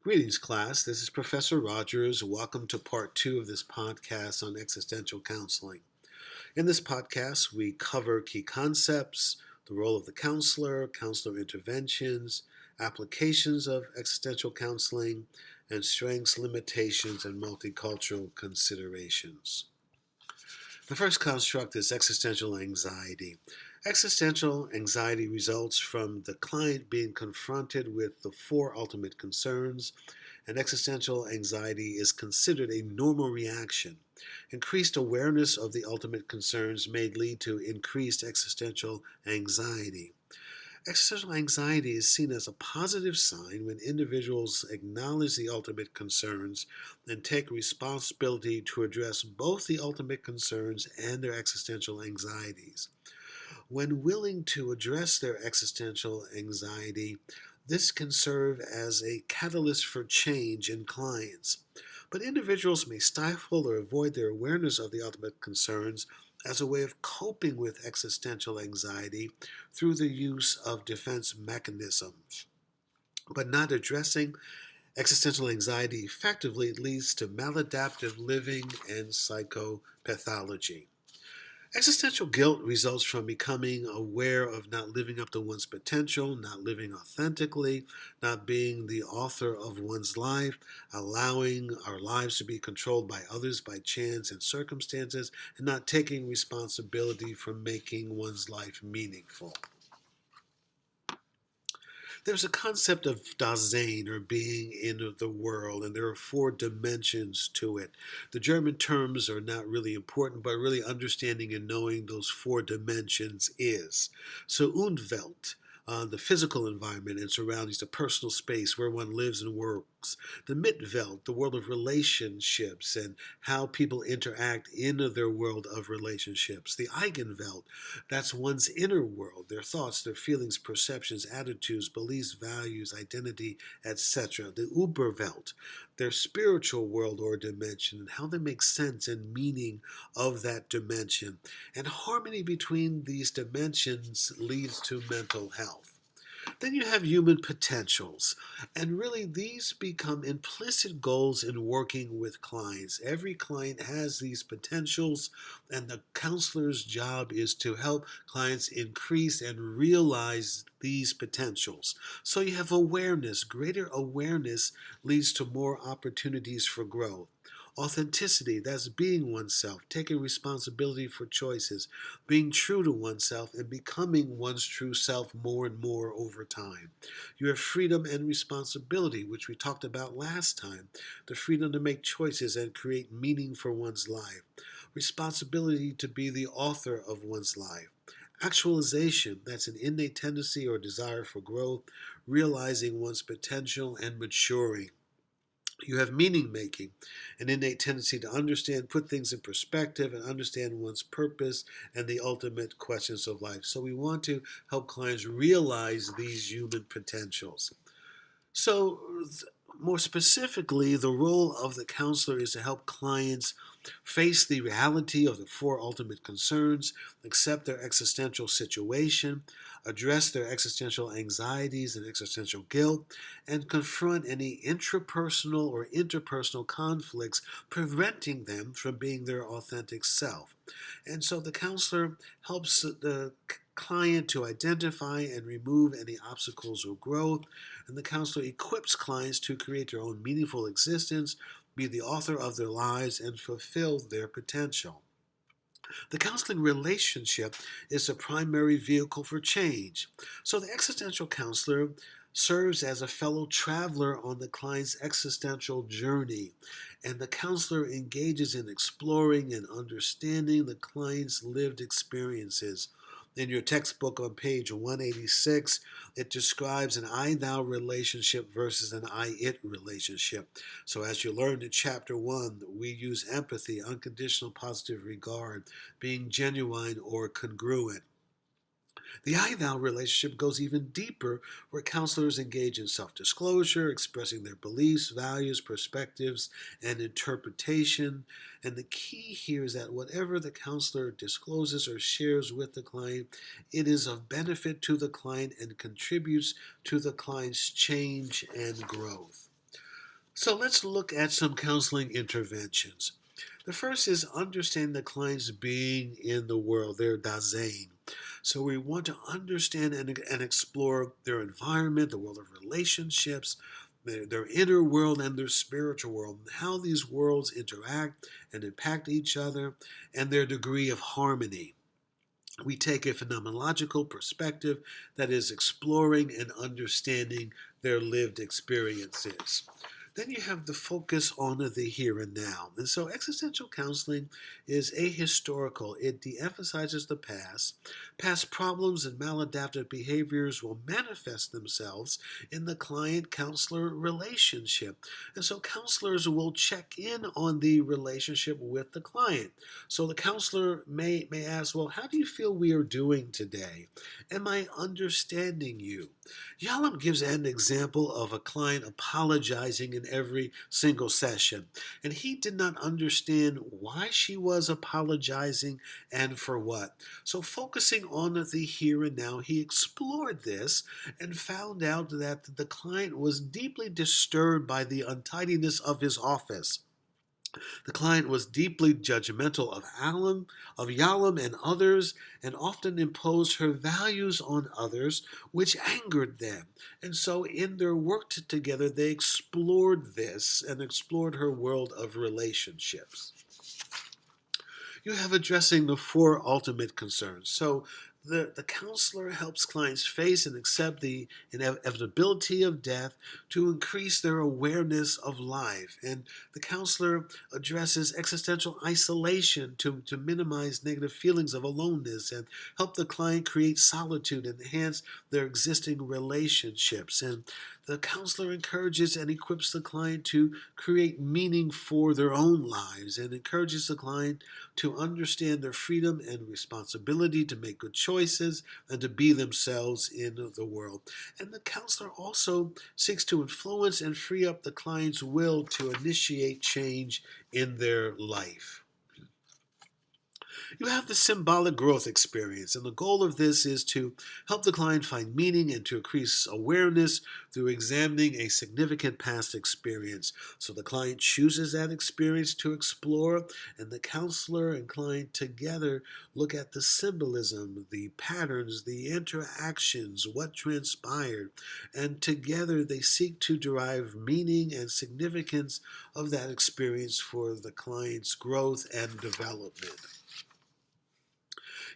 Greetings, class. This is Professor Rogers. Welcome to part two of this podcast on existential counseling. In this podcast, we cover key concepts, the role of the counselor, counselor interventions, applications of existential counseling, and strengths, limitations, and multicultural considerations. The first construct is existential anxiety. Existential anxiety results from the client being confronted with the four ultimate concerns, and existential anxiety is considered a normal reaction. Increased awareness of the ultimate concerns may lead to increased existential anxiety. Existential anxiety is seen as a positive sign when individuals acknowledge the ultimate concerns and take responsibility to address both the ultimate concerns and their existential anxieties. When willing to address their existential anxiety, this can serve as a catalyst for change in clients. But individuals may stifle or avoid their awareness of the ultimate concerns as a way of coping with existential anxiety through the use of defense mechanisms. But not addressing existential anxiety effectively leads to maladaptive living and psychopathology. Existential guilt results from becoming aware of not living up to one's potential, not living authentically, not being the author of one's life, allowing our lives to be controlled by others by chance and circumstances, and not taking responsibility for making one's life meaningful. There's a concept of Dasein, or being in the world, and there are four dimensions to it. The German terms are not really important, but really understanding and knowing those four dimensions is. So Umwelt, the physical environment and surroundings, the personal space where one lives and works. The Mitwelt, the world of relationships and how people interact in their world of relationships. The Eigenwelt, that's one's inner world, their thoughts, their feelings, perceptions, attitudes, beliefs, values, identity, etc. The Überwelt, their spiritual world or dimension, and how they make sense and meaning of that dimension. And harmony between these dimensions leads to mental health. Then you have human potentials. And really, these become implicit goals in working with clients. Every client has these potentials, and the counselor's job is to help clients increase and realize these potentials. So you have awareness. Greater awareness leads to more opportunities for growth. Authenticity, that's being oneself, taking responsibility for choices, being true to oneself, and becoming one's true self more and more over time. You have freedom and responsibility, which we talked about last time, the freedom to make choices and create meaning for one's life, responsibility to be the author of one's life. Actualization, that's an innate tendency or desire for growth, realizing one's potential and maturing. You have meaning making, an innate tendency to understand, put things in perspective, and understand one's purpose and the ultimate questions of life. So we want to help clients realize these human potentials. So, more specifically, the role of the counselor is to help clients face the reality of the four ultimate concerns, accept their existential situation, address their existential anxieties and existential guilt, and confront any intrapersonal or interpersonal conflicts, preventing them from being their authentic self. And so the counselor helps the client to identify and remove any obstacles of growth, and the counselor equips clients to create their own meaningful existence, be the author of their lives, and fulfill their potential. The counseling relationship is the primary vehicle for change. So the existential counselor serves as a fellow traveler on the client's existential journey, and the counselor engages in exploring and understanding the client's lived experiences. In your textbook on page 186, it describes an I-thou relationship versus an I-it relationship. So as you learned in chapter 1, we use empathy, unconditional positive regard, being genuine or congruent. The I-thou relationship goes even deeper, where counselors engage in self-disclosure, expressing their beliefs, values, perspectives, and interpretation. And the key here is that whatever the counselor discloses or shares with the client, it is of benefit to the client and contributes to the client's change and growth. So let's look at some counseling interventions. The first is understanding the client's being in the world, their Dasein. So we want to understand and explore their environment, the world of relationships, their inner world and their spiritual world, and how these worlds interact and impact each other, and their degree of harmony. We take a phenomenological perspective that is exploring and understanding their lived experiences. Then you have the focus on the here and now. And so existential counseling is ahistorical. It de-emphasizes the past. Past problems and maladaptive behaviors will manifest themselves in the client-counselor relationship. And so counselors will check in on the relationship with the client. So the counselor may ask, well, how do you feel we are doing today? Am I understanding you? Yalom gives an example of a client apologizing in every single session, and he did not understand why she was apologizing and for what. So, focusing on the here and now, he explored this and found out that the client was deeply disturbed by the untidiness of his office. The client was deeply judgmental of Yalom and others, and often imposed her values on others, which angered them. And so, in their work together, they explored this and explored her world of relationships. You have addressing the four ultimate concerns. So the counselor helps clients face and accept the inevitability of death to increase their awareness of life. And the counselor addresses existential isolation to minimize negative feelings of aloneness and help the client create solitude and enhance their existing relationships. And the counselor encourages and equips the client to create meaning for their own lives and encourages the client to understand their freedom and responsibility to make good choices and to be themselves in the world. And the counselor also seeks to influence and free up the client's will to initiate change in their life. You have the symbolic growth experience, and the goal of this is to help the client find meaning and to increase awareness through examining a significant past experience. So the client chooses that experience to explore, and the counselor and client together look at the symbolism, the patterns, the interactions, what transpired, and together they seek to derive meaning and significance of that experience for the client's growth and development.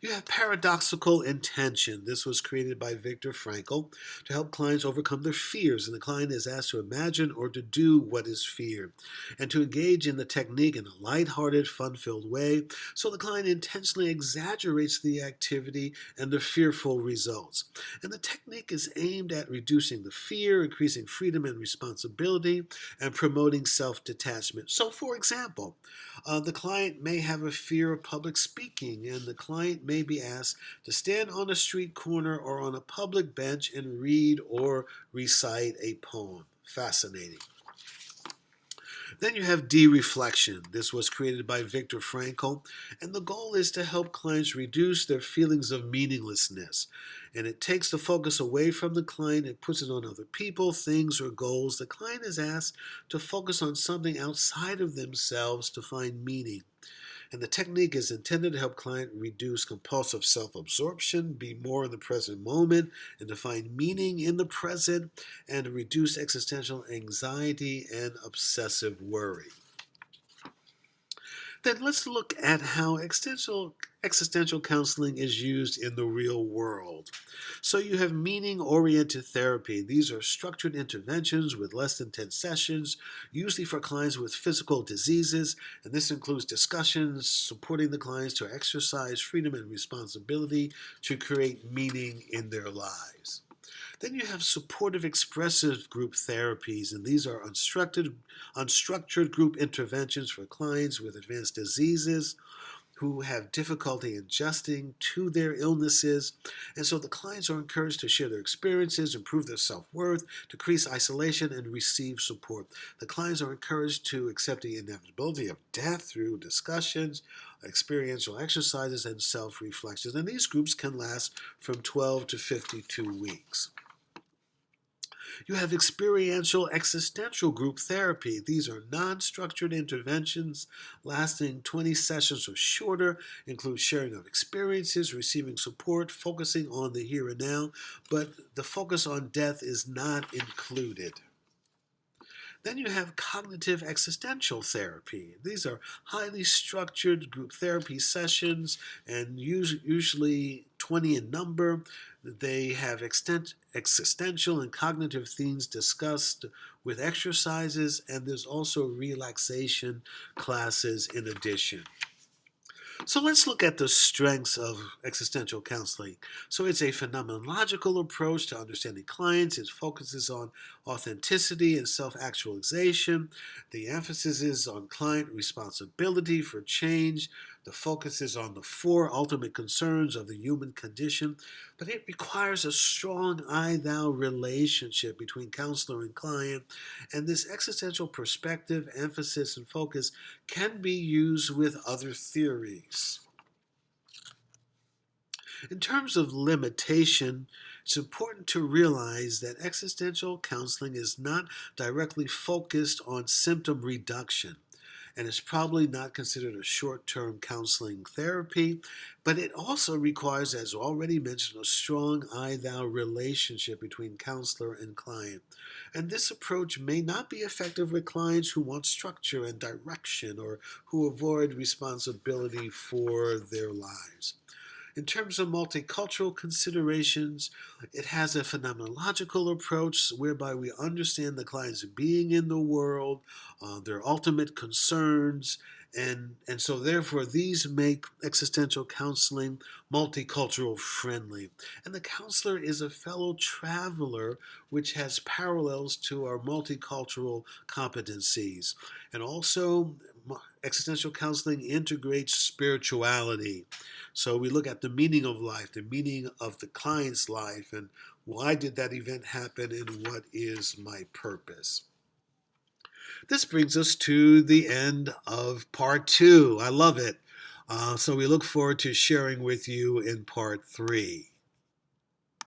You have paradoxical intention. This was created by Viktor Frankl to help clients overcome their fears, and the client is asked to imagine or to do what is feared, and to engage in the technique in a lighthearted, fun-filled way, so the client intentionally exaggerates the activity and the fearful results. And the technique is aimed at reducing the fear, increasing freedom and responsibility, and promoting self-detachment. So, for example, the client may have a fear of public speaking, and the client may be asked to stand on a street corner or on a public bench and read or recite a poem. Fascinating. Then you have de-reflection. This was created by Viktor Frankl, and the goal is to help clients reduce their feelings of meaninglessness. And it takes the focus away from the client and puts it on other people, things, or goals. The client is asked to focus on something outside of themselves to find meaning. And the technique is intended to help client reduce compulsive self-absorption, be more in the present moment, and to find meaning in the present, and to reduce existential anxiety and obsessive worry. Then let's look at how existential counseling is used in the real world. So you have meaning-oriented therapy. These are structured interventions with less than 10 sessions, usually for clients with physical diseases, and this includes discussions supporting the clients to exercise freedom and responsibility to create meaning in their lives. Then you have supportive expressive group therapies, and these are unstructured group interventions for clients with advanced diseases who have difficulty adjusting to their illnesses. And so the clients are encouraged to share their experiences, improve their self-worth, decrease isolation, and receive support. The clients are encouraged to accept the inevitability of death through discussions, experiential exercises, and self-reflections. And these groups can last from 12 to 52 weeks. You have experiential existential group therapy. These are non-structured interventions lasting 20 sessions or shorter, include sharing of experiences, receiving support, focusing on the here and now, but the focus on death is not included. Then you have cognitive existential therapy. These are highly structured group therapy sessions and usually 20 in number. They have existential and cognitive themes discussed with exercises, and there's also relaxation classes in addition. So let's look at the strengths of existential counseling. So it's a phenomenological approach to understanding clients. It focuses on authenticity and self-actualization. The emphasis is on client responsibility for change. The focus is on the four ultimate concerns of the human condition, but it requires a strong I-thou relationship between counselor and client, and this existential perspective, emphasis, and focus can be used with other theories. In terms of limitation, it's important to realize that existential counseling is not directly focused on symptom reduction, and it's probably not considered a short-term counseling therapy, but it also requires, as already mentioned, a strong I-thou relationship between counselor and client. And this approach may not be effective with clients who want structure and direction or who avoid responsibility for their lives. In terms of multicultural considerations, it has a phenomenological approach whereby we understand the client's being in the world, their ultimate concerns, and so therefore these make existential counseling multicultural friendly. And the counselor is a fellow traveler, which has parallels to our multicultural competencies. And also, existential counseling integrates spirituality. So we look at the meaning of life, the meaning of the client's life, and why did that event happen, and what is my purpose. This brings us to the end of part 2. I love it. So we look forward to sharing with you in part 3.